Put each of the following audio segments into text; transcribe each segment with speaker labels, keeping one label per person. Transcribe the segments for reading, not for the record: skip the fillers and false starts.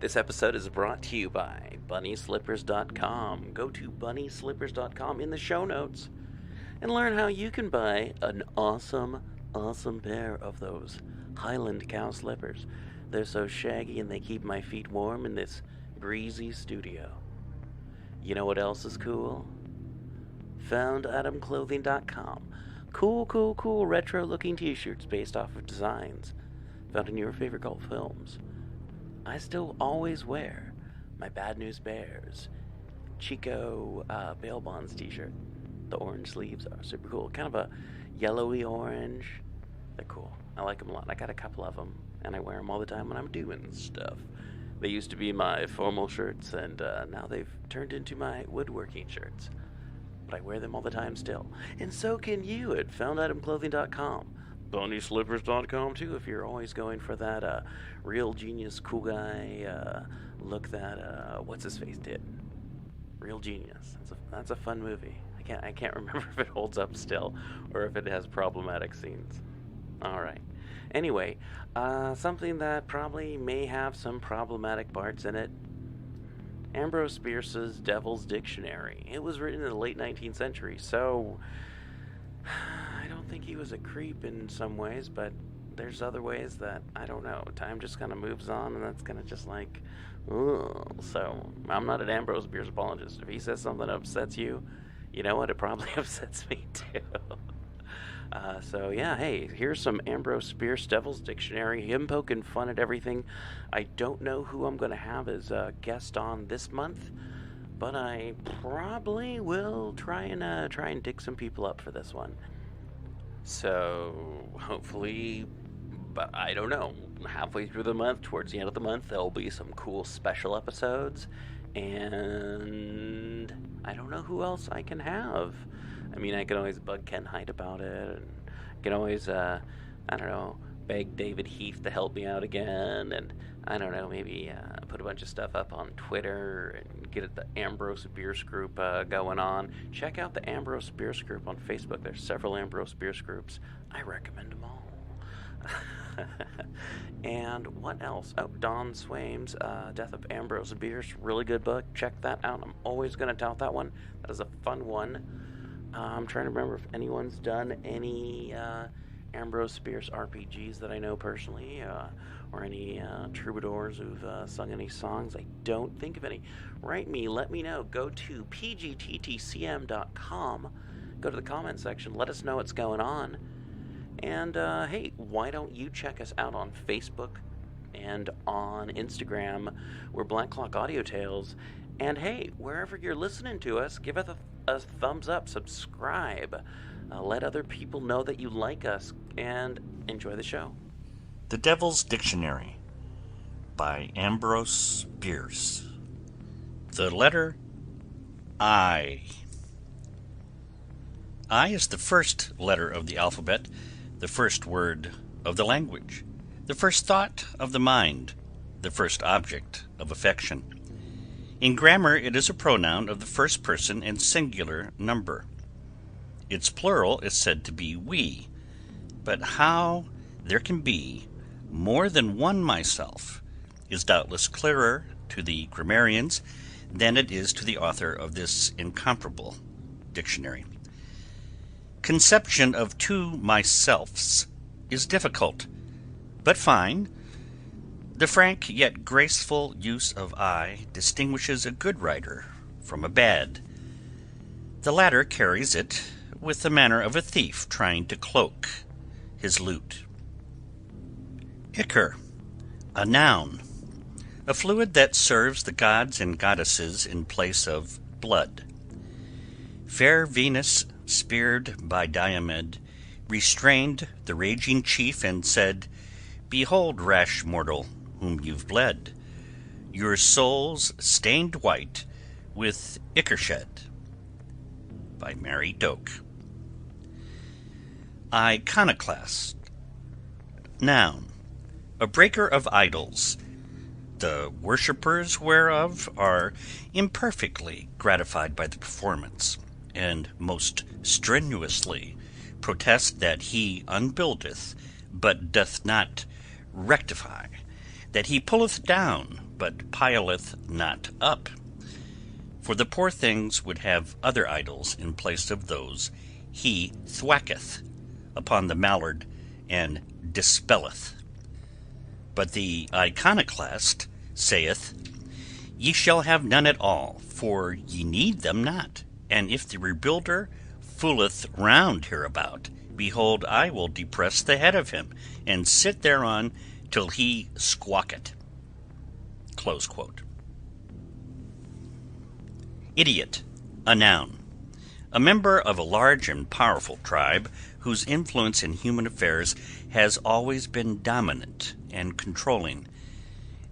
Speaker 1: This episode is brought to you by BunnySlippers.com. Go to BunnySlippers.com in the show notes and learn how you can buy an awesome pair of those Highland cow slippers. They're so shaggy and they keep my feet warm in this breezy studio. You know what else is cool? FoundAtomClothing.com. Cool retro-looking t-shirts based off of designs found in your favorite cult films. I still always wear my Bad News Bears Chico Bail Bonds t-shirt. The orange sleeves are super cool. Kind of a yellowy orange. They're cool. I like them a lot. I got a couple of them, and I wear them all the time when I'm doing stuff. They used to be my formal shirts, and now they've turned into my woodworking shirts. But I wear them all the time still. And so can you at FoundAtomClothing.com. BunnySlippers.com too, if you're always going for that real genius, cool guy look that, what's-his-face did. Real Genius. That's a fun movie. I can't remember if it holds up still, or if it has problematic scenes. Alright. Anyway, something that probably may have some problematic parts in it. Ambrose Bierce's Devil's Dictionary. It was written in the late 19th century, so I don't think he was a creep in some ways, but there's other ways that, I don't know, time just kind of moves on, and that's kind of just like, ugh. So, I'm not an Ambrose Bierce apologist. If he says something that upsets you, you know what, it probably upsets me too. So yeah, hey, here's some Ambrose Bierce Devil's Dictionary, him poking fun at everything. I don't know who I'm going to have as a guest on this month, but I probably will try and dig some people up for this one. So hopefully, but I don't know, halfway through the month, towards the end of the month, there'll be some cool special episodes, and I don't know who else I can have. I mean, I can always bug Ken Hyde about it, and I can always, I don't know, beg David Heath to help me out again, and I don't know, maybe put a bunch of stuff up on Twitter and get the Ambrose Bierce group going on. Check out the Ambrose Bierce group on Facebook. There's several Ambrose Bierce groups. I recommend them all. And what else? Oh, Don Swaim's Death of Ambrose Bierce. Really good book. Check that out. I'm always going to tout that one. That is a fun one. I'm trying to remember if anyone's done any Ambrose Bierce RPGs that I know personally, or any troubadours who've sung any songs. I don't think of any. Write me, let me know. Go to PGttCM.com, go to the comment section, let us know what's going on. And hey, why don't you check us out on Facebook and on Instagram? We're Black Clock Audio Tales. And hey, wherever you're listening to us, give us a thumbs up, subscribe, let other people know that you like us, and enjoy the show.
Speaker 2: The Devil's Dictionary by Ambrose Bierce. The letter I. I is the first letter of the alphabet, the first word of the language, the first thought of the mind, the first object of affection. In grammar, it is a pronoun of the first person and singular number. Its plural is said to be we, but how there can be more than one myself is doubtless clearer to the grammarians than it is to the author of this incomparable dictionary. Conception of two myselfs is difficult, but fine. The frank yet graceful use of I distinguishes a good writer from a bad. The latter carries it with the manner of a thief trying to cloak his loot. Ichor, a noun, a fluid that serves the gods and goddesses in place of blood. Fair Venus, speared by Diomed, restrained the raging chief and said, "Behold, rash mortal, whom you've bled, your soul's stained white with ichor shed." By Mary Doak. Iconoclast, noun, a breaker of idols, the worshippers whereof are imperfectly gratified by the performance, and most strenuously protest that he unbuildeth, but doth not rectify, that he pulleth down, but pileth not up. For the poor things would have other idols in place of those he thwacketh upon the mallard and dispelleth. But the iconoclast saith, Ye shall have none at all, for ye need them not. And if the rebuilder fooleth round hereabout, behold, I will depress the head of him, and sit thereon till he squawk it. Close quote. Idiot, a noun. A member of a large and powerful tribe whose influence in human affairs has always been dominant and controlling.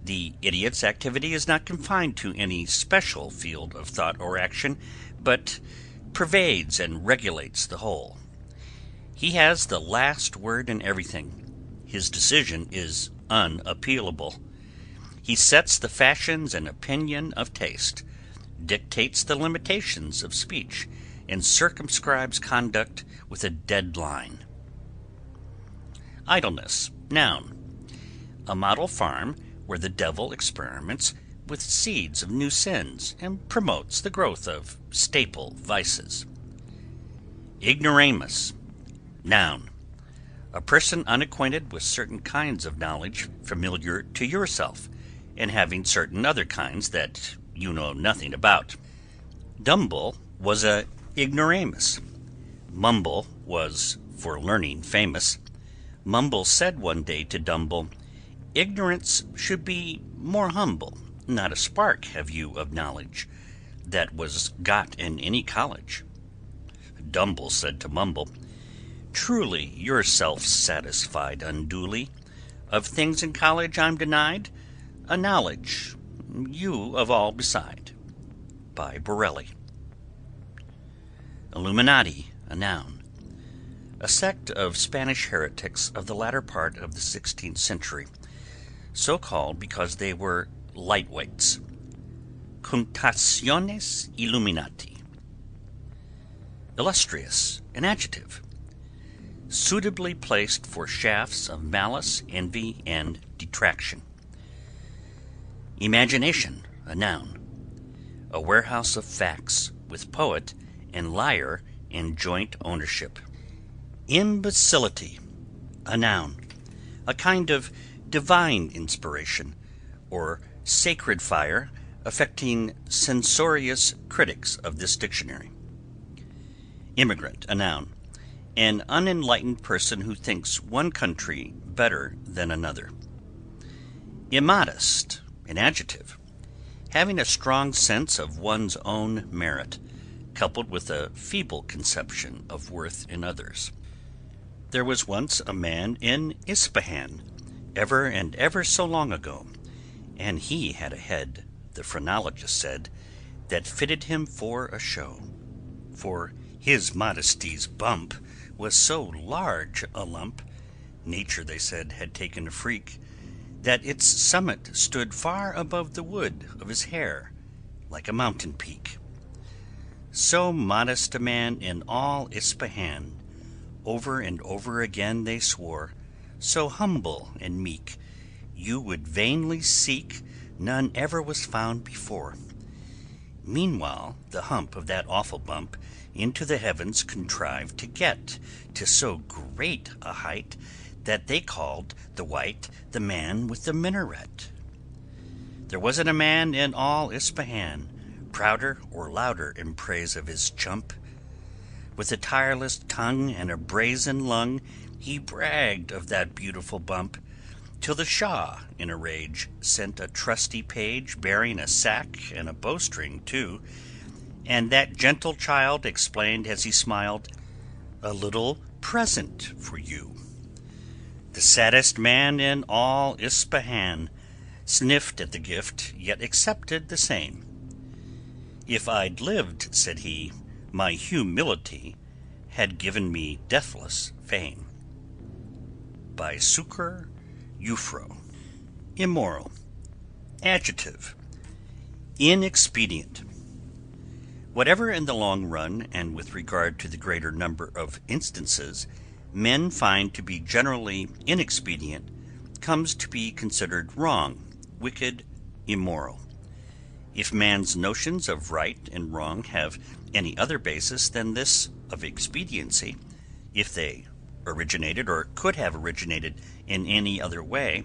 Speaker 2: The idiot's activity is not confined to any special field of thought or action, but pervades and regulates the whole. He has the last word in everything. His decision is unappealable. He sets the fashions and opinion of taste, dictates the limitations of speech, and circumscribes conduct with a deadline. Idleness, noun. A model farm where the devil experiments with seeds of new sins and promotes the growth of staple vices. Ignoramus, noun. A person unacquainted with certain kinds of knowledge familiar to yourself, and having certain other kinds that you know nothing about. Dumble was a ignoramus. Mumble was for learning famous. Mumble said one day to Dumble, Ignorance should be more humble. Not a spark have you of knowledge that was got in any college. Dumble said to Mumble, Truly you're self-satisfied unduly. Of things in college I'm denied, a knowledge, you of all beside. By Borelli. Illuminati, a noun. A sect of Spanish heretics of the latter part of the 16th century, so called because they were lightweights. Contaciones Illuminati. Illustrious, an adjective. Suitably placed for shafts of malice, envy, and detraction. Imagination, a noun. A warehouse of facts, with poet and liar in joint ownership. Imbecility, a noun. A kind of divine inspiration, or sacred fire, affecting censorious critics of this dictionary. Immigrant, a noun. An unenlightened person who thinks one country better than another. Immodest, an adjective. Having a strong sense of one's own merit, coupled with a feeble conception of worth in others. There was once a man in Ispahan, ever and ever so long ago, and he had a head, the phrenologist said, that fitted him for a show. For his modesty's bump was so large a lump, nature, they said, had taken a freak, that its summit stood far above the wood of his hair, like a mountain peak. So modest a man in all Ispahan, over and over again they swore, so humble and meek, you would vainly seek, none ever was found before. Meanwhile the hump of that awful bump into the heavens contrived to get to so great a height that they called the white the man with the minaret. There wasn't a man in all Ispahan prouder or louder in praise of his chump. With a tireless tongue and a brazen lung, he bragged of that beautiful bump, till the Shah, in a rage, sent a trusty page bearing a sack and a bowstring too, and that gentle child explained as he smiled, a little present for you. The saddest man in all Ispahan sniffed at the gift, yet accepted the same. If I'd lived, said he, my humility had given me deathless fame. By Sucre Eufro. Immoral. Adjective. Inexpedient. Whatever in the long run, and with regard to the greater number of instances, men find to be generally inexpedient, comes to be considered wrong, wicked, immoral. If man's notions of right and wrong have any other basis than this of expediency, if they originated or could have originated in any other way,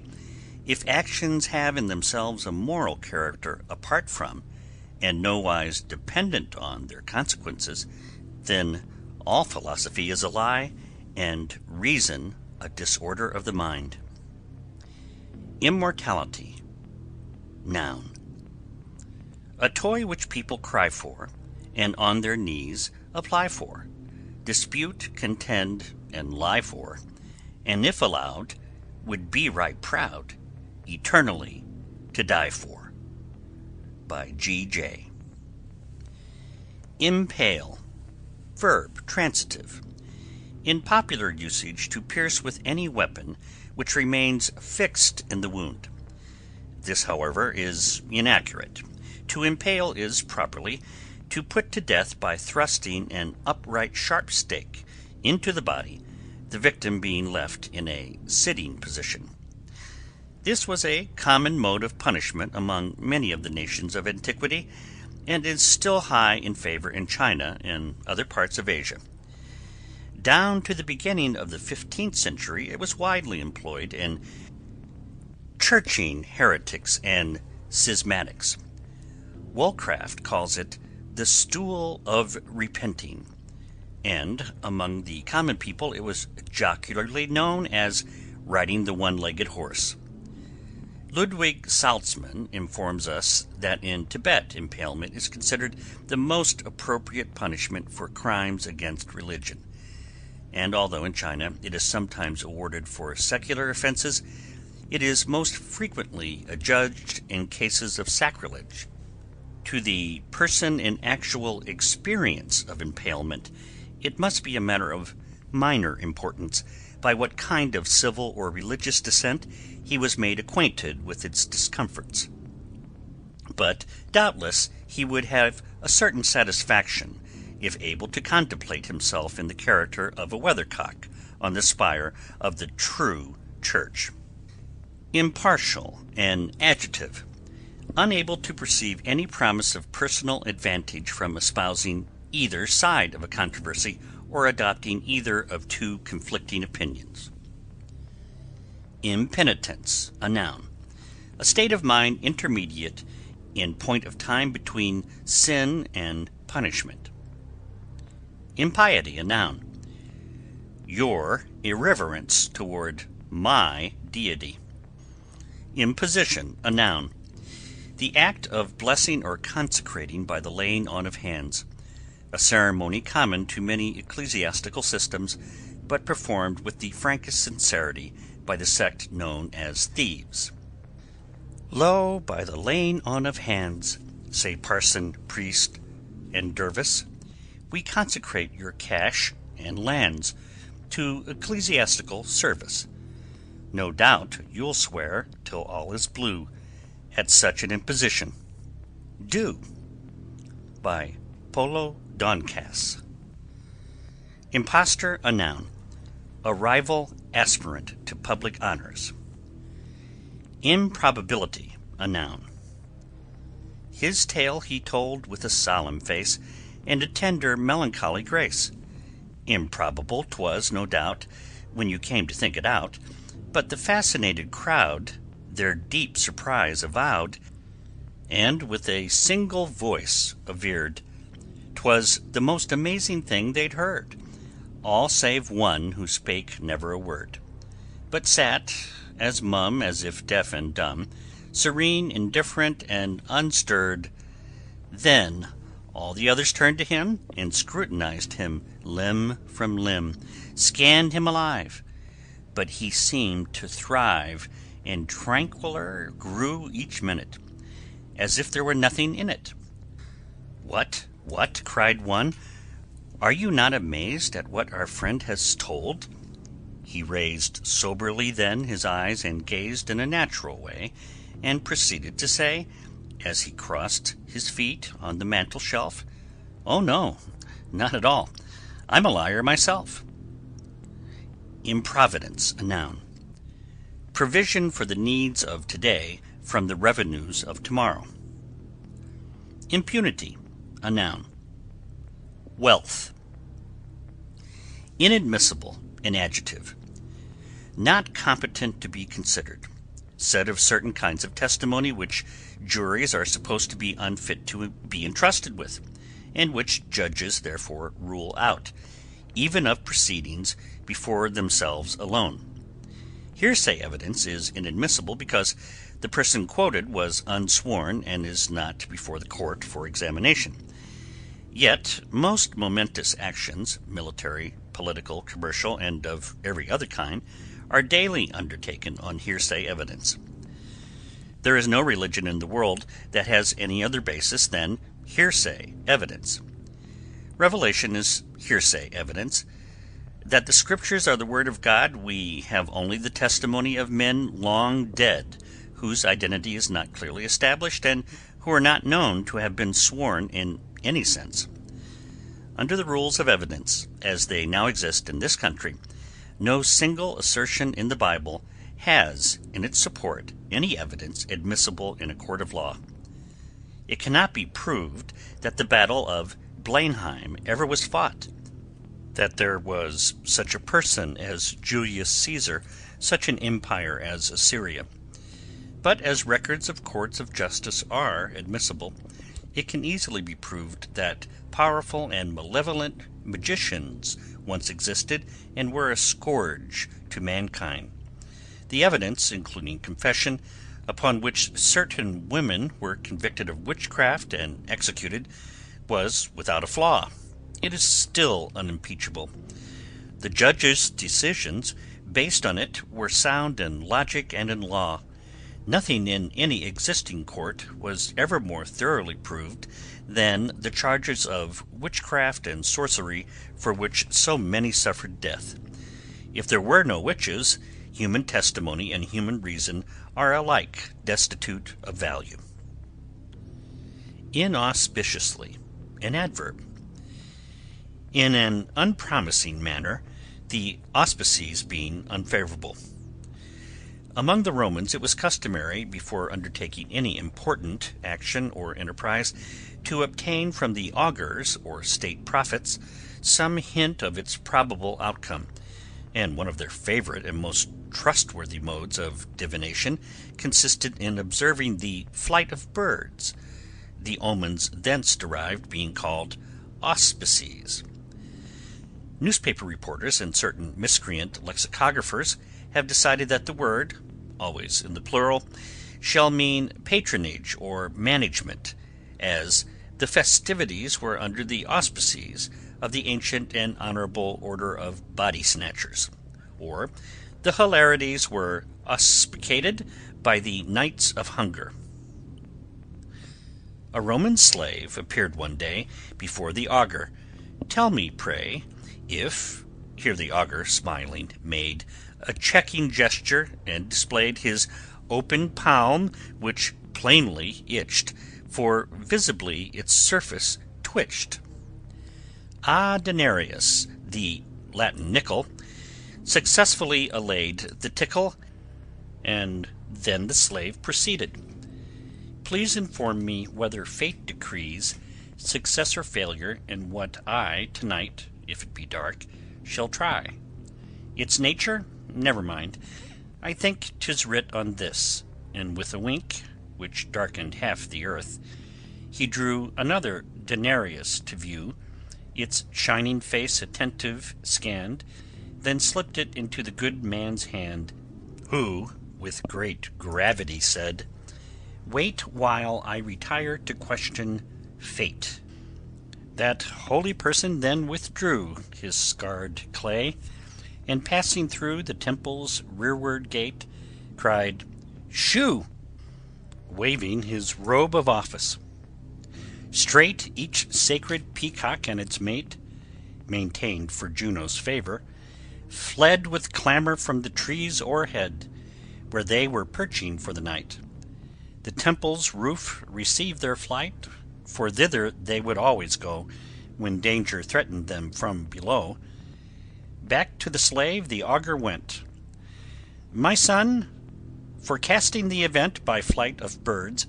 Speaker 2: if actions have in themselves a moral character apart from, and nowise dependent on their consequences, then all philosophy is a lie, and reason a disorder of the mind. Immortality. Noun. A toy which people cry for, and on their knees apply for, dispute, contend, and lie for, and if allowed, would be right proud, eternally to die for. By G.J. Impale. Verb, transitive. In popular usage, to pierce with any weapon which remains fixed in the wound. This, however, is inaccurate. To impale is, properly, to put to death by thrusting an upright sharp stake into the body, the victim being left in a sitting position. This was a common mode of punishment among many of the nations of antiquity, and is still high in favor in China and other parts of Asia. Down to the beginning of the 15th century it was widely employed in churching heretics and schismatics. Woolcraft calls it the stool of repenting, and among the common people it was jocularly known as riding the one-legged horse. Ludwig Salzmann informs us that in Tibet impalement is considered the most appropriate punishment for crimes against religion, and although in China it is sometimes awarded for secular offenses, it is most frequently adjudged in cases of sacrilege. To the person in actual experience of impalement, it must be a matter of minor importance by what kind of civil or religious descent he was made acquainted with its discomforts. But doubtless he would have a certain satisfaction if able to contemplate himself in the character of a weathercock on the spire of the true church. Impartial, an adjective. Unable to perceive any promise of personal advantage from espousing either side of a controversy or adopting either of two conflicting opinions. Impenitence, a noun. A state of mind intermediate in point of time between sin and punishment. Impiety, a noun. Your irreverence toward my deity. Imposition, a noun. The act of blessing or consecrating by the laying on of hands, a ceremony common to many ecclesiastical systems, but performed with the frankest sincerity by the sect known as thieves. Lo, by the laying on of hands, say parson, priest, and dervis, we consecrate your cash and lands to ecclesiastical service. No doubt you'll swear till all is blue at such an imposition. Do. By Polo Doncas. Impostor, a noun. A rival aspirant to public honors. Improbability, a noun. His tale he told with a solemn face and a tender melancholy grace. Improbable 'twas, no doubt, when you came to think it out, but the fascinated crowd their deep surprise avowed, and with a single voice averred 'twas the most amazing thing they'd heard, all save one who spake never a word, but sat as mum as if deaf and dumb, serene, indifferent, and unstirred. Then all the others turned to him and scrutinized him limb from limb, scanned him alive, but he seemed to thrive, and tranquiler grew each minute, as if there were nothing in it. What? Cried one. Are you not amazed at what our friend has told? He raised soberly then his eyes and gazed in a natural way, and proceeded to say, as he crossed his feet on the mantel shelf, "Oh no, not at all. I'm a liar myself." Improvidence, a noun. Provision for the needs of today from the revenues of tomorrow. Impunity, a noun. Wealth. Inadmissible, an adjective. Not competent to be considered. Said of certain kinds of testimony which juries are supposed to be unfit to be entrusted with, and which judges therefore rule out, even of proceedings before themselves alone. Hearsay evidence is inadmissible because the person quoted was unsworn and is not before the court for examination. Yet most momentous actions, military, political, commercial, and of every other kind, are daily undertaken on hearsay evidence. There is no religion in the world that has any other basis than hearsay evidence. Revelation is hearsay evidence. That the Scriptures are the Word of God, we have only the testimony of men long dead, whose identity is not clearly established, and who are not known to have been sworn in any sense. Under the rules of evidence, as they now exist in this country, no single assertion in the Bible has in its support any evidence admissible in a court of law. It cannot be proved that the battle of Blenheim ever was fought, that there was such a person as Julius Caesar, such an empire as Assyria. But as records of courts of justice are admissible, it can easily be proved that powerful and malevolent magicians once existed and were a scourge to mankind. The evidence, including confession, upon which certain women were convicted of witchcraft and executed, was without a flaw. It is still unimpeachable. The judges' decisions based on it were sound in logic and in law. Nothing in any existing court was ever more thoroughly proved than the charges of witchcraft and sorcery for which so many suffered death. If there were no witches, human testimony and human reason are alike destitute of value. Inauspiciously, an adverb. In an unpromising manner, the auspices being unfavorable. Among the Romans it was customary, before undertaking any important action or enterprise, to obtain from the augurs or state prophets some hint of its probable outcome, and one of their favorite and most trustworthy modes of divination consisted in observing the flight of birds, the omens thence derived being called auspices. Newspaper reporters and certain miscreant lexicographers have decided that the word, always in the plural, shall mean patronage or management, as the festivities were under the auspices of the ancient and honorable order of body snatchers, or the hilarities were auspicated by the Knights of Hunger. A Roman slave appeared one day before the augur. "Tell me, pray, if," here the augur, smiling, made a checking gesture and displayed his open palm, which plainly itched, for visibly its surface twitched. "A denarius," the Latin nickel, successfully allayed the tickle, and then the slave proceeded. "Please inform me whether fate decrees success or failure in what I tonight, if it be dark, shall try. Its nature? Never mind. I think 'tis writ on this," and with a wink, which darkened half the earth, he drew another denarius to view, its shining face attentive scanned, then slipped it into the good man's hand, who with great gravity said, "Wait while I retire to question fate." That holy person then withdrew his scarred clay, and passing through the temple's rearward gate, cried, "Shoo!" waving his robe of office. Straight each sacred peacock and its mate, maintained for Juno's favor, fled with clamor from the trees o'erhead, where they were perching for the night. The temple's roof received their flight, for thither they would always go when danger threatened them from below. Back to the slave the augur went. "My son, forecasting the event by flight of birds,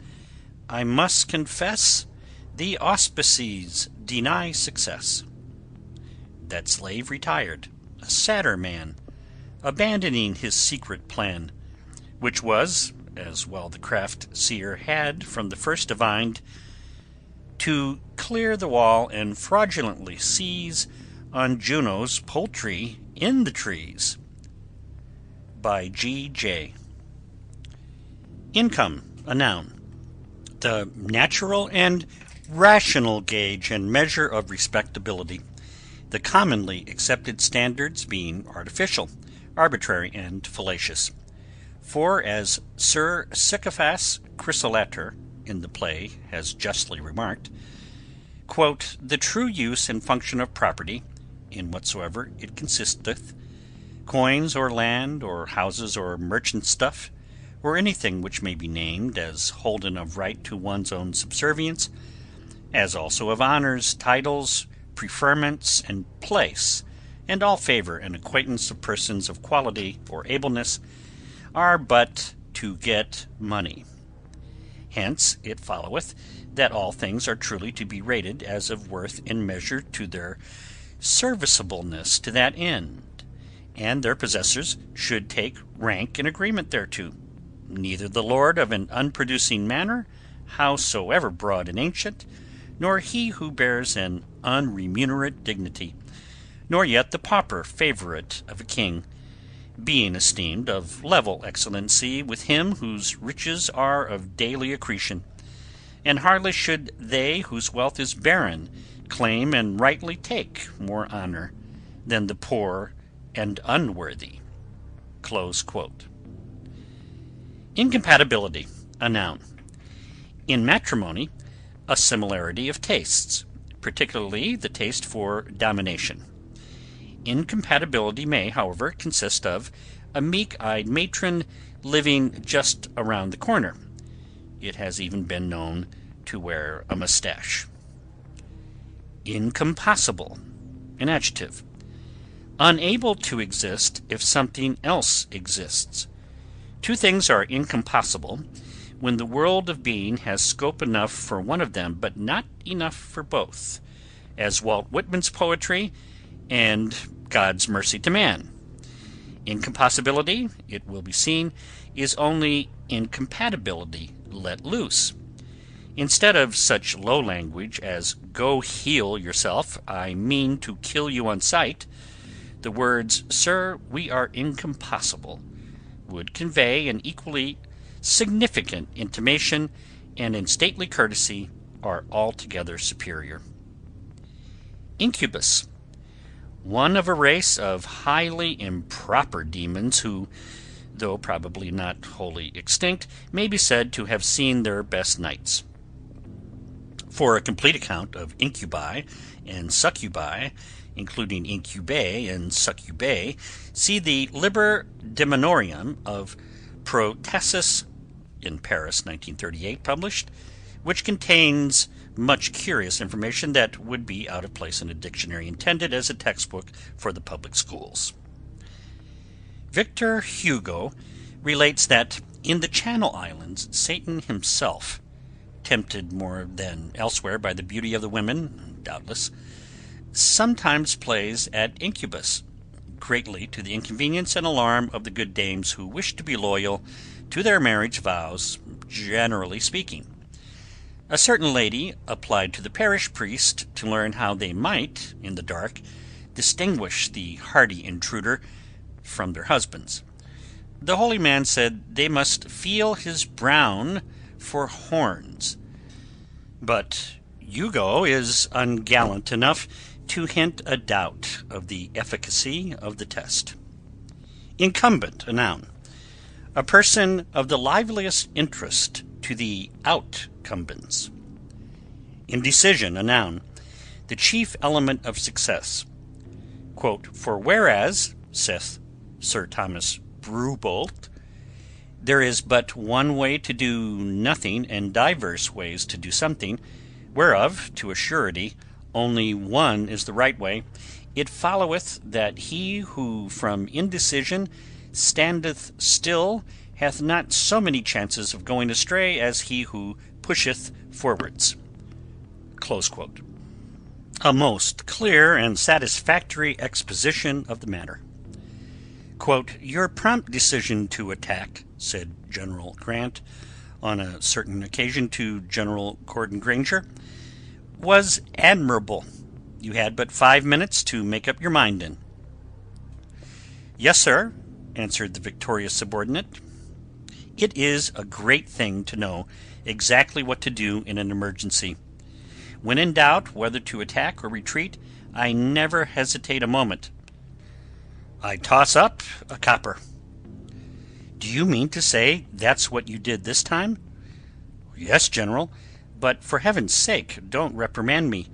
Speaker 2: I must confess the auspices deny success. That slave retired, a sadder man, abandoning his secret plan, which was, as well the craft-seer had from the first divined, to clear the wall and fraudulently seize on Juno's poultry in the trees. By G.J. Income, a noun. The natural and rational gauge and measure of respectability, the commonly accepted standards being artificial, arbitrary, and fallacious. For, as Sir Sycophas Chrysolater in the play has justly remarked, quote, the true use and function of property, in whatsoever it consisteth, coins or land or houses or merchant stuff, or anything which may be named as holden of right to one's own subservience, as also of honours, titles, preferments, and place, and all favour and acquaintance of persons of quality or ableness, are but to get money. Hence it followeth that all things are truly to be rated as of worth in measure to their serviceableness to that end, and their possessors should take rank in agreement thereto. Neither the lord of an unproducing manor, howsoever broad and ancient, nor he who bears an unremunerate dignity, nor yet the pauper favourite of a king, being esteemed of level excellency with him whose riches are of daily accretion, and hardly should they whose wealth is barren claim and rightly take more honour than the poor and unworthy. Close quote. Incompatibility, a noun. In matrimony, a similarity of tastes, particularly the taste for domination. Incompatibility may, however, consist of a meek-eyed matron living just around the corner. It has even been known to wear a mustache. Incompossible, an adjective. Unable to exist if something else exists. Two things are incompossible when the world of being has scope enough for one of them, but not enough for both, as Walt Whitman's poetry and God's mercy to man. Incompossibility, it will be seen, is only incompatibility let loose. Instead of such low language as "go heal yourself, I mean to kill you on sight," the words "Sir, we are incompossible" would convey an equally significant intimation, and in stately courtesy are altogether superior. Incubus, one of a race of highly improper demons who, though probably not wholly extinct, may be said to have seen their best nights. For a complete account of incubi and succubi, including incubae and succubae, see the Liber Daemonium of Protasis, in Paris, 1938, published, which contains much curious information that would be out of place in a dictionary intended as a textbook for the public schools. Victor Hugo relates that in the Channel Islands, Satan himself, tempted more than elsewhere by the beauty of the women, doubtless, sometimes plays at incubus, greatly to the inconvenience and alarm of the good dames who wish to be loyal to their marriage vows, generally speaking. A certain lady applied to the parish priest to learn how they might, in the dark, distinguish the hardy intruder from their husbands. The holy man said they must feel his brown for horns, but Hugo is ungallant enough to hint a doubt of the efficacy of the test. Incumbent, a noun. A person of the liveliest interest to the outcumbents. Indecision, a noun. The chief element of success. Quote, "For whereas," saith Sir Thomas Brewbolt, "there is but one way to do nothing, and divers ways to do something, whereof, to a surety, only one is the right way, it followeth that he who from indecision standeth still hath not so many chances of going astray as he who pusheth forwards." Close quote. A most clear and satisfactory exposition of the matter. Quote, "Your prompt decision to attack," said General Grant on a certain occasion to General Gordon Granger, "was admirable. You had but 5 minutes to make up your mind in." "Yes, sir," answered the victorious subordinate. It is a great thing to know exactly what to do in an emergency. When in doubt whether to attack or retreat, I never hesitate a moment. I toss up a copper. "Do you mean to say that's what you did this time?" "Yes, General, but for heaven's sake don't reprimand me.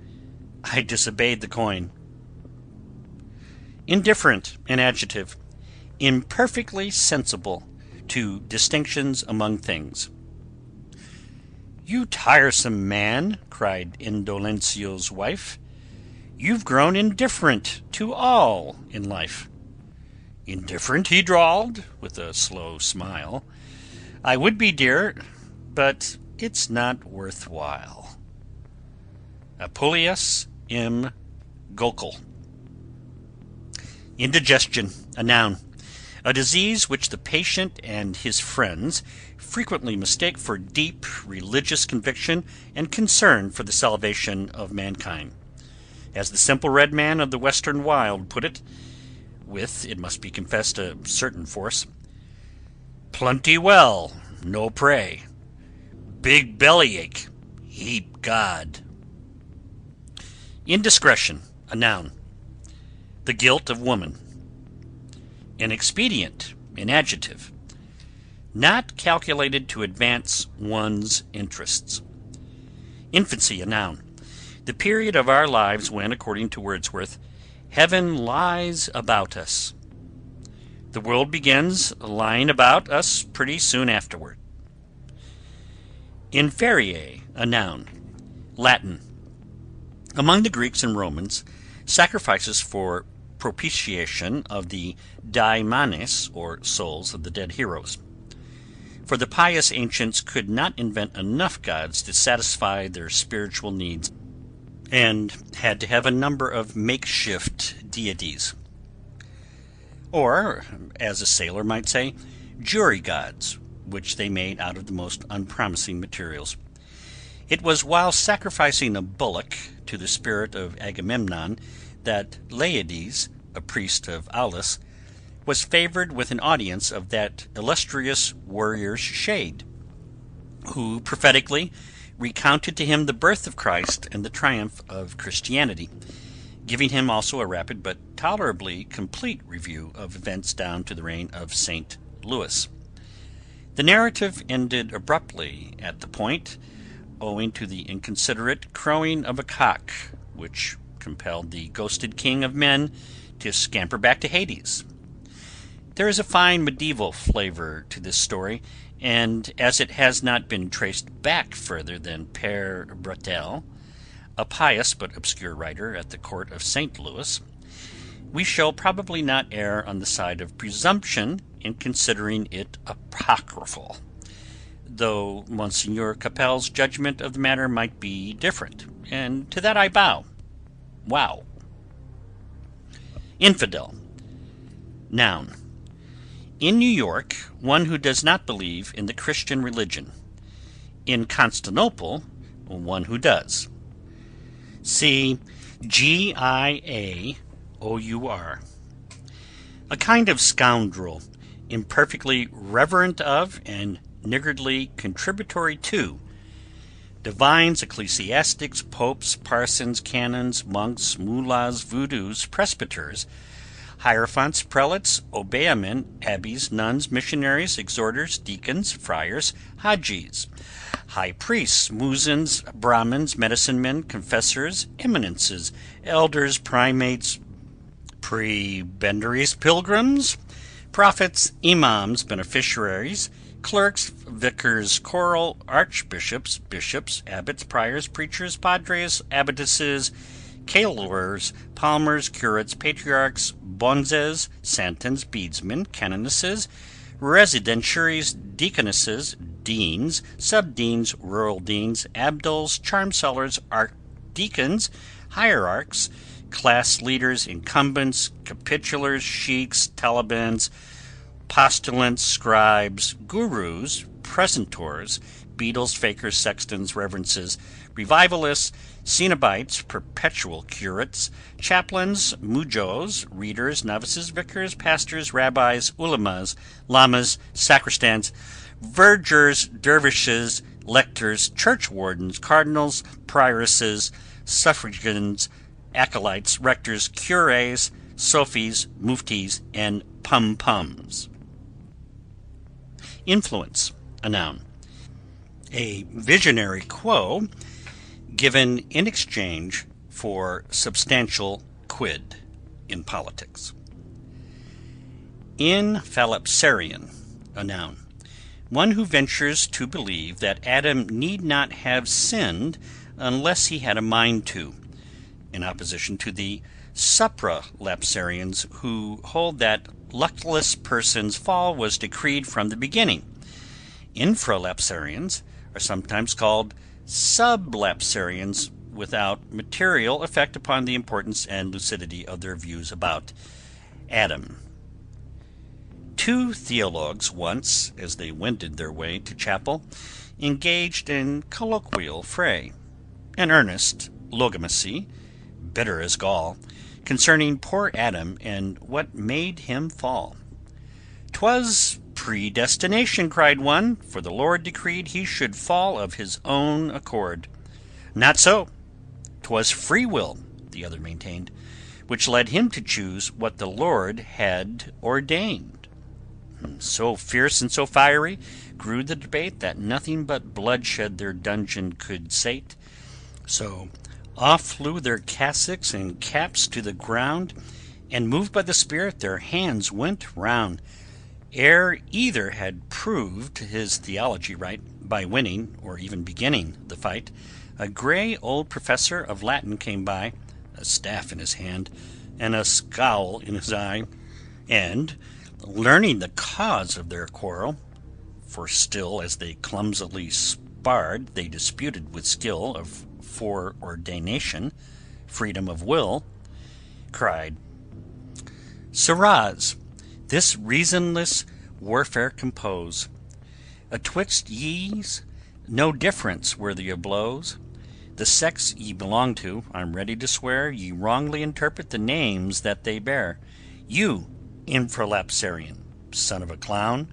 Speaker 2: I disobeyed the coin." Indifferent, an adjective. Imperfectly sensible to distinctions among things. "You tiresome man," cried Indolencio's wife, "you've grown indifferent to all in life." "Indifferent?" he drawled, with a slow smile. "I would be, dear, but it's not worth while." Apuleius M. Gockel. Indigestion, a noun. A disease which the patient and his friends frequently mistake for deep religious conviction and concern for the salvation of mankind. As the simple red man of the western wild put it, with, it must be confessed, a certain force, "Plenty well, no pray. Big bellyache, heap God." Indiscretion, a noun. The guilt of woman. An expedient, an adjective. Not calculated to advance one's interests. Infancy, a noun. The period of our lives when, according to Wordsworth, heaven lies about us. The world begins lying about us pretty soon afterward. Inferiae, a noun. Latin. Among the Greeks and Romans, sacrifices for propitiation of the daimones, or souls of the dead heroes. For the pious ancients could not invent enough gods to satisfy their spiritual needs, and had to have a number of makeshift deities. Or, as a sailor might say, jury gods, which they made out of the most unpromising materials. It was while sacrificing a bullock to the spirit of Agamemnon that Leiades, a priest of Aulis, was favored with an audience of that illustrious warrior's shade, who prophetically recounted to him the birth of Christ and the triumph of Christianity, giving him also a rapid but tolerably complete review of events down to the reign of St. Louis. The narrative ended abruptly at the point, owing to the inconsiderate crowing of a cock, which compelled the ghosted king of men to scamper back to Hades. There is a fine medieval flavor to this story, and as it has not been traced back further than Pere Bretel, a pious but obscure writer at the court of St. Louis, we shall probably not err on the side of presumption in considering it apocryphal, though Monsignor Capel's judgment of the matter might be different, and to that I bow. Wow. Infidel. Noun. In New York, one who does not believe in the Christian religion. In Constantinople, one who does. See Giaour. A kind of scoundrel, imperfectly reverent of and niggardly contributory to divines, ecclesiastics, popes, parsons, canons, monks, mullahs, voodoos, presbyters, hierophants, prelates, obeamen, abbeys, nuns, missionaries, exhorters, deacons, friars, hajis, high priests, muezzins, brahmins, medicine men, confessors, eminences, elders, primates, prebendaries, pilgrims, prophets, imams, beneficiaries, clerks, vicars, choral, archbishops, bishops, abbots, priors, preachers, padres, abbotesses, cailors, palmers, curates, patriarchs, bonzes, santons, beadsmen, canonesses, residentiaries, deaconesses, deans, subdeans, rural deans, abduls, charm sellers, archdeacons, hierarchs, class leaders, incumbents, capitulars, sheiks, talibans, postulants, scribes, gurus, presentors, beadles, fakers, sextons, reverences, revivalists, cenobites, perpetual curates, chaplains, mujos, readers, novices, vicars, pastors, rabbis, ulamas, lamas, sacristans, vergers, dervishes, lectors, church wardens, cardinals, prioresses, suffragans, acolytes, rectors, cures, sophies, muftis, and pum-pums. Influence, a noun. A visionary quo given in exchange for substantial quid in politics. Infallipsarian, a noun. One who ventures to believe that Adam need not have sinned unless he had a mind to, in opposition to the supralapsarians who hold that luckless person's fall was decreed from the beginning. Infralapsarians are sometimes called sublapsarians, without material effect upon the importance and lucidity of their views about Adam. Two theologues once, as they wended their way to chapel, engaged in colloquial fray, an earnest logomacy, bitter as gall, concerning poor Adam and what made him fall. "'Twas predestination," cried one, "for the Lord decreed he should fall of his own accord." "Not so. 'Twas free will," the other maintained, "which led him to choose what the Lord had ordained." So fierce and so fiery grew the debate that nothing but bloodshed their dungeon could sate. So off flew their cassocks and caps to the ground, and moved by the Spirit their hands went round. Ere either had proved his theology right, by winning, or even beginning, the fight, a grey old professor of Latin came by, a staff in his hand, and a scowl in his eye, and, learning the cause of their quarrel, for still as they clumsily sparred they disputed with skill of foreordination, freedom of will, cried, "Sirrahs, this reasonless warfare compose. Atwixt ye's no difference worthy of blows. The sects ye belong to, I'm ready to swear, ye wrongly interpret the names that they bear. You, infralapsarian, son of a clown,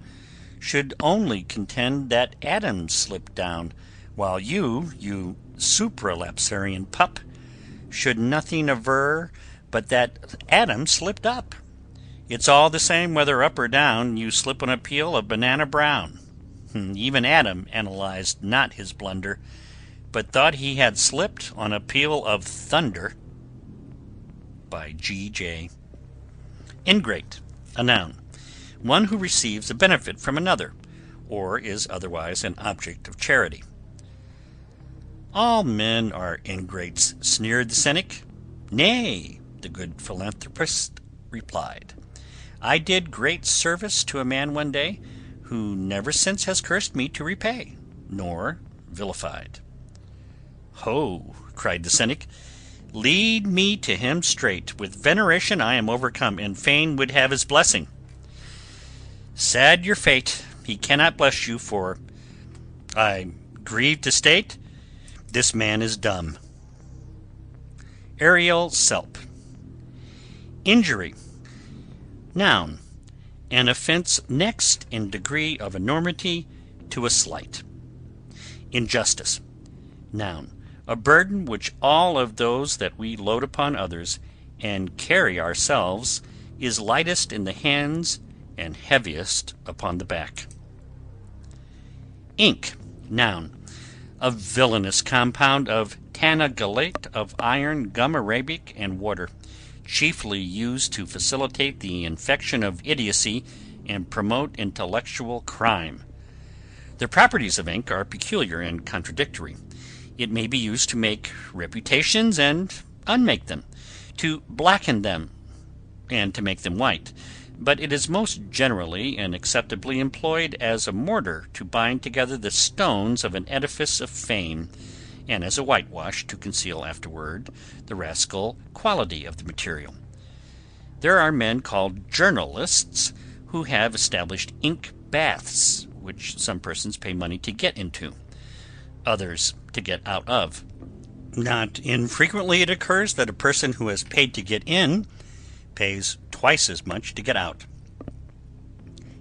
Speaker 2: should only contend that Adam slipped down, while you supralapsarian pup, should nothing aver but that Adam slipped up. It's all the same whether up or down, you slip on a peel of banana brown. Even Adam analyzed not his blunder, but thought he had slipped on a peal of thunder. By G.J. Ingrate, a noun. One who receives a benefit from another, or is otherwise an object of charity. "All men are ingrates," sneered the cynic. "Nay," the good philanthropist replied, "I did great service to a man one day, who never since has cursed me to repay, nor vilified." "Ho!" cried the cynic, "lead me to him straight. With veneration I am overcome, and fain would have his blessing." "Sad your fate, he cannot bless you, for I grieve to state this man is dumb." Ariel Selp. Injury, noun. An offense next in degree of enormity to a slight. Injustice, noun. A burden which all of those that we load upon others and carry ourselves is lightest in the hands and heaviest upon the back. Ink, noun. A villainous compound of tannagallate of iron, gum arabic, and water, chiefly used to facilitate the infection of idiocy and promote intellectual crime. The properties of ink are peculiar and contradictory. It may be used to make reputations and unmake them, to blacken them and to make them white, but it is most generally and acceptably employed as a mortar to bind together the stones of an edifice of fame, and as a whitewash to conceal afterward the rascal quality of the material. There are men called journalists who have established ink baths, which some persons pay money to get into, others to get out of. Not infrequently it occurs that a person who has paid to get in pays twice as much to get out.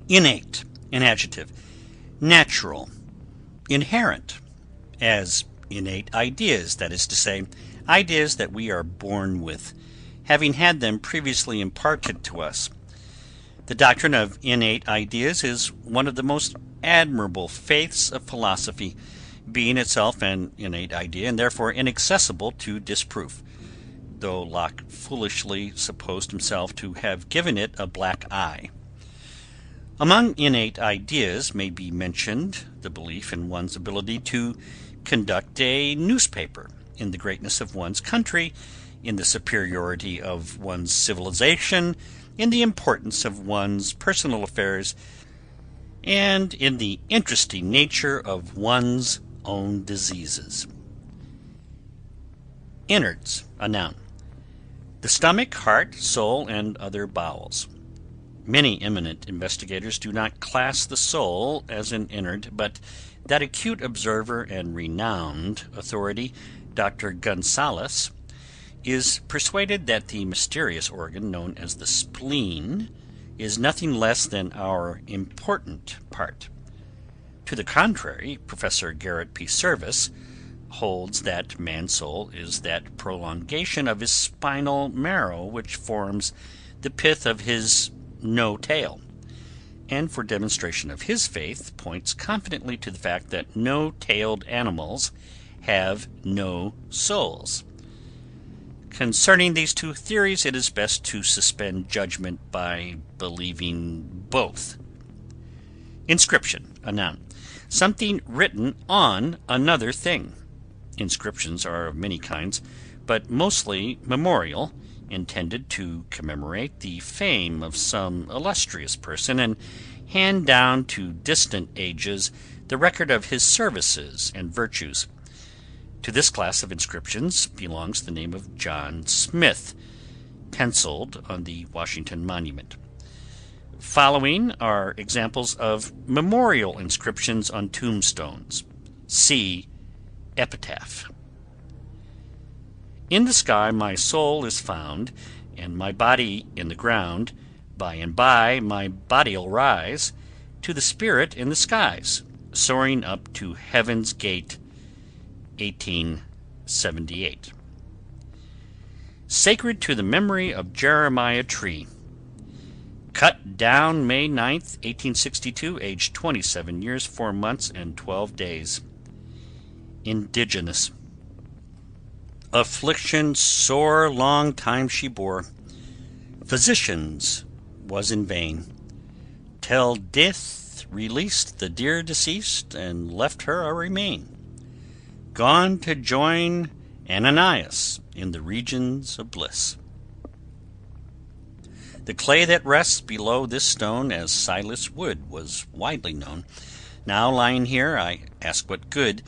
Speaker 2: Innate, an adjective. Natural, inherent, as innate ideas, that is to say, ideas that we are born with, having had them previously imparted to us. The doctrine of innate ideas is one of the most admirable faiths of philosophy, being itself an innate idea and therefore inaccessible to disproof, though Locke foolishly supposed himself to have given it a black eye. Among innate ideas may be mentioned the belief in one's ability to conduct a newspaper, in the greatness of one's country, in the superiority of one's civilization, in the importance of one's personal affairs, and in the interesting nature of one's own diseases. Innards, a noun. The stomach, heart, soul, and other bowels. Many eminent investigators do not class the soul as an innard, but that acute observer and renowned authority, Dr. Gonzalez, is persuaded that the mysterious organ known as the spleen is nothing less than our important part. To the contrary, Professor Garrett P. Serviss holds that man's soul is that prolongation of his spinal marrow which forms the pith of his no-tail, and for demonstration of his faith points confidently to the fact that no-tailed animals have no souls. Concerning these two theories, it is best to suspend judgment by believing both. Inscription, a noun. Something written on another thing. Inscriptions are of many kinds, but mostly memorial, intended to commemorate the fame of some illustrious person and hand down to distant ages the record of his services and virtues. To this class of inscriptions belongs the name of John Smith, penciled on the Washington Monument. Following are examples of memorial inscriptions on tombstones. See epitaph. In the sky my soul is found, and my body in the ground. By and by my body'll rise to the spirit in the skies, soaring up to heaven's gate. 1878. Sacred to the memory of Jeremiah Tree. Cut down May 9th, 1862, aged 27 years, 4 months, and 12 days. Indigenous. Affliction sore long time she bore. Physicians was in vain, till death released the dear deceased, and left her a remain, gone to join Ananias in the regions of bliss. The clay that rests below this stone as Silas Wood was widely known. Now lying here, I ask what good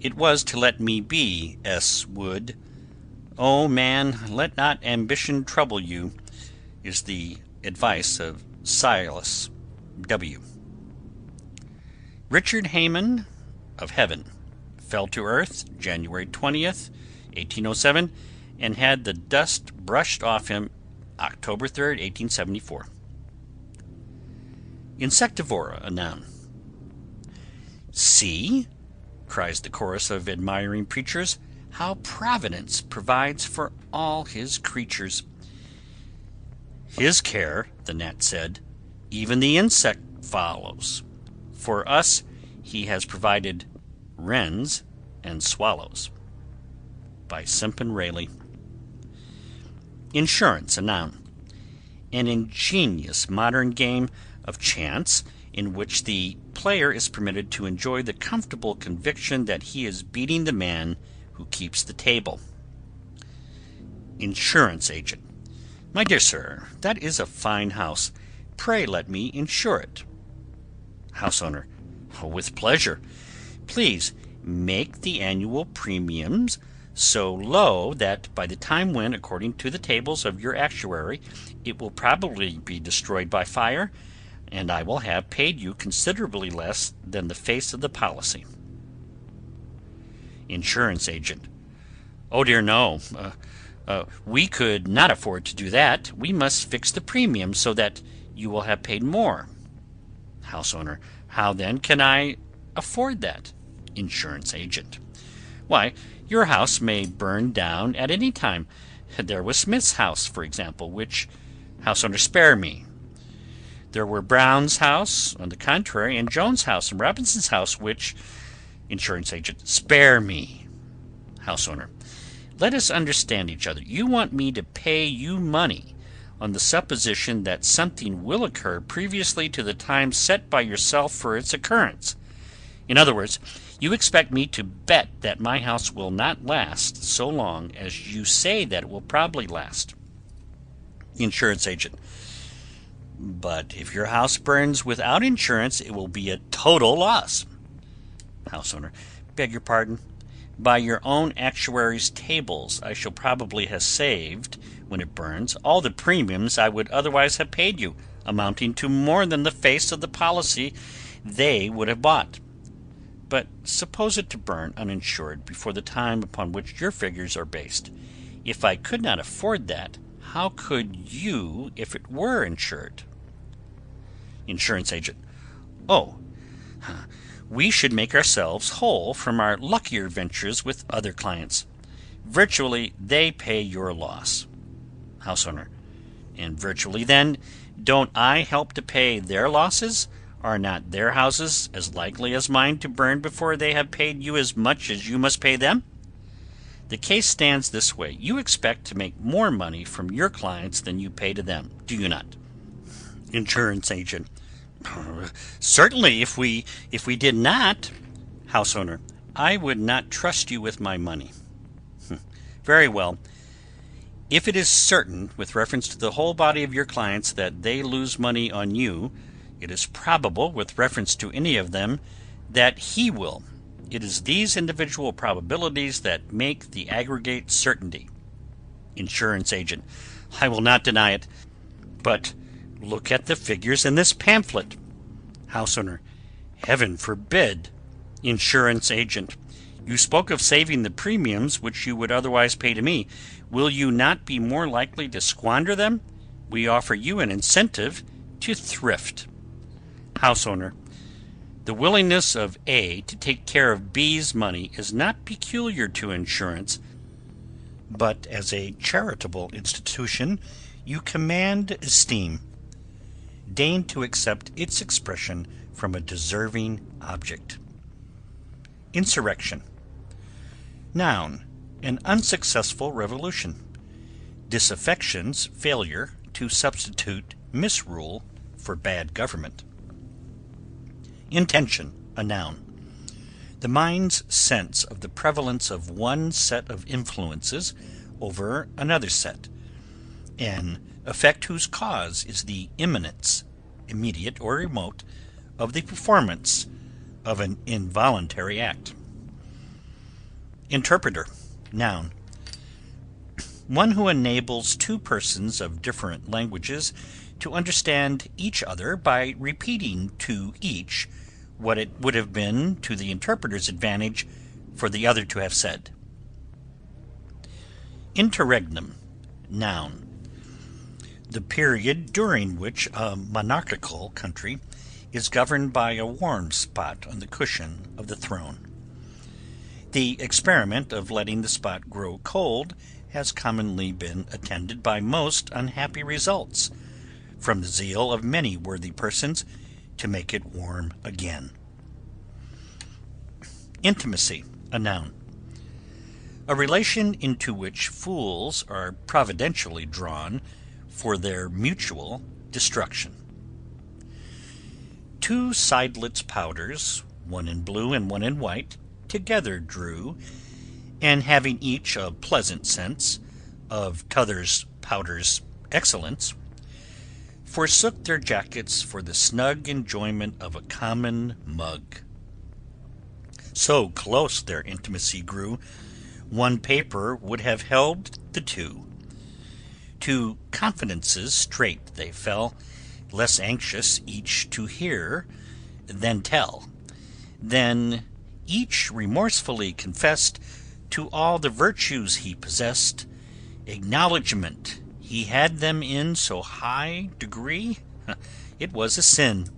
Speaker 2: it was to let me be S. Wood. O man, let not ambition trouble you, is the advice of Silas W. Richard Hayman of Heaven fell to earth January 20th, 1807, and had the dust brushed off him October 3rd, 1874. Insectivora, a noun. See, cries the chorus of admiring preachers, how Providence provides for all his creatures. His care, the gnat said, even the insect follows. For us he has provided wrens and swallows. By Simpson Rayleigh. Insurance, a noun. An ingenious modern game of chance in which the player is permitted to enjoy the comfortable conviction that he is beating the man who keeps the table. Insurance agent. My dear sir, that is a fine house. Pray let me insure it. House owner: With pleasure. Please make the annual premiums so low that by the time when, according to the tables of your actuary, it will probably be destroyed by fire, and I will have paid you considerably less than the face of the policy. Insurance agent: Oh dear, no. We could not afford to do that. We must fix the premium so that you will have paid more. House owner: How then can I afford that? Insurance agent: Why, your house may burn down at any time. There was Smith's house, for example, which... House owner: Spare me. There were Brown's house, on the contrary, and Jones' house, and Robinson's house, which... Insurance agent: Spare me. House owner: Let us understand each other. You want me to pay you money on the supposition that something will occur previously to the time set by yourself for its occurrence. In other words, you expect me to bet that my house will not last so long as you say that it will probably last. Insurance agent: But if your house burns without insurance, it will be a total loss. House owner: Beg your pardon? By your own actuary's tables, I shall probably have saved, when it burns, all the premiums I would otherwise have paid you, amounting to more than the face of the policy they would have bought. But suppose it to burn uninsured before the time upon which your figures are based. If I could not afford that, how could you if it were insured? Insurance agent: Oh, we should make ourselves whole from our luckier ventures with other clients. Virtually, they pay your loss. House owner: And virtually, then, don't I help to pay their losses? Are not their houses as likely as mine to burn before they have paid you as much as you must pay them? The case stands this way. You expect to make more money from your clients than you pay to them, do you not? Insurance agent: Certainly, if we did not. House owner: I would not trust you with my money. Very well. If it is certain, with reference to the whole body of your clients, that they lose money on you, it is probable, with reference to any of them, that he will. It is these individual probabilities that make the aggregate certainty. Insurance agent: I will not deny it, but look at the figures in this pamphlet. House owner: Heaven forbid. Insurance agent: You spoke of saving the premiums which you would otherwise pay to me. Will you not be more likely to squander them? We offer you an incentive to thrift. House owner: The willingness of A to take care of B's money is not peculiar to insurance, but as a charitable institution you command esteem. Deign to accept its expression from a deserving object. Insurrection. Noun: An unsuccessful revolution. Disaffection's failure to substitute misrule for bad government. Intention, a noun: The mind's sense of the prevalence of one set of influences over another set. An effect whose cause is the imminence, immediate or remote, of the performance of an involuntary act. Interpreter, noun: One who enables two persons of different languages to understand each other by repeating to each what it would have been to the interpreter's advantage for the other to have said. Interregnum, noun: The period during which a monarchical country is governed by a warm spot on the cushion of the throne. The experiment of letting the spot grow cold has commonly been attended by most unhappy results, from the zeal of many worthy persons to make it warm again. Intimacy, a noun: A relation into which fools are providentially drawn for their mutual destruction. Two Seidlitz powders, one in blue and one in white, together drew, and having each a pleasant sense of t'other's powder's excellence, forsook their jackets for the snug enjoyment of a common mug. So close their intimacy grew, one paper would have held the two. To confidences straight they fell, less anxious each to hear than tell. Then each remorsefully confessed to all the virtues he possessed, acknowledgment he had them in so high degree, it was a sin.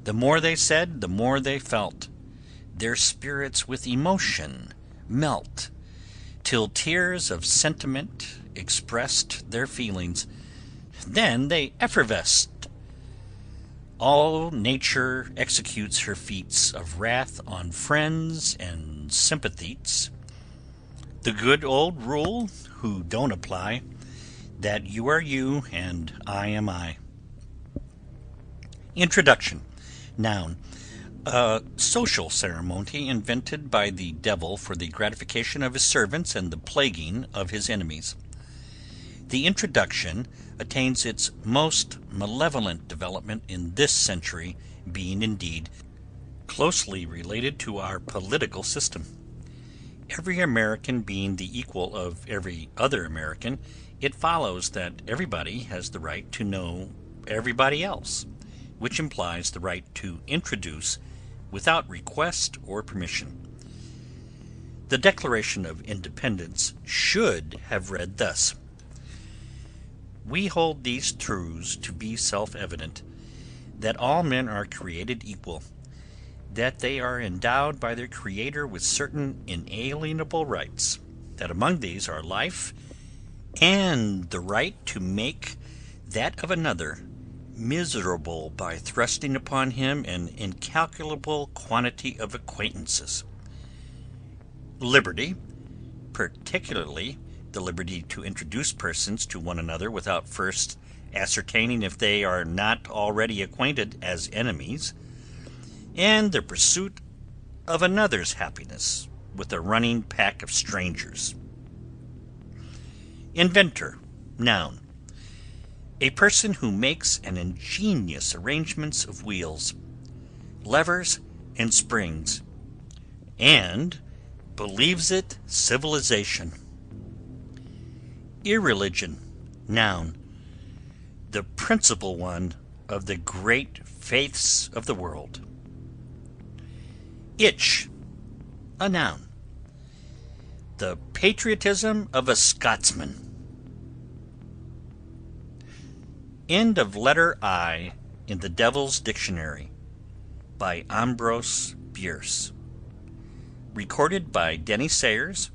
Speaker 2: The more they said, the more they felt, their spirits with emotion melt, till tears of sentiment expressed their feelings. Then they effervesced. All nature executes her feats of wrath on friends and sympathies. The good old rule, who don't apply, that you are you and I am I. Introduction. Noun. A social ceremony invented by the devil for the gratification of his servants and the plaguing of his enemies. The introduction attains its most malevolent development in this century, being indeed closely related to our political system. Every American being the equal of every other American, it follows that everybody has the right to know everybody else, which implies the right to introduce without request or permission. The Declaration of Independence should have read thus: "We hold these truths to be self-evident, that all men are created equal, that they are endowed by their Creator with certain inalienable rights, that among these are life, and the right to make that of another miserable by thrusting upon him an incalculable quantity of acquaintances. Liberty, particularly the liberty to introduce persons to one another without first ascertaining if they are not already acquainted as enemies, and the pursuit of another's happiness with a running pack of strangers." Inventor. Noun. A person who makes an ingenious arrangements of wheels, levers, and springs, and believes it civilization. Irreligion. Noun. The principal one of the great faiths of the world. Itch. A noun. The patriotism of a Scotsman. End of letter I in the Devil's Dictionary, by Ambrose, Bierce. Recorded by Denny Sayers,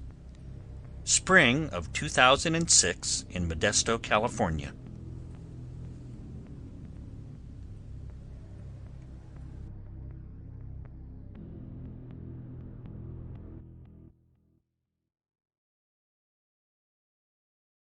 Speaker 2: spring of 2006 in Modesto, California.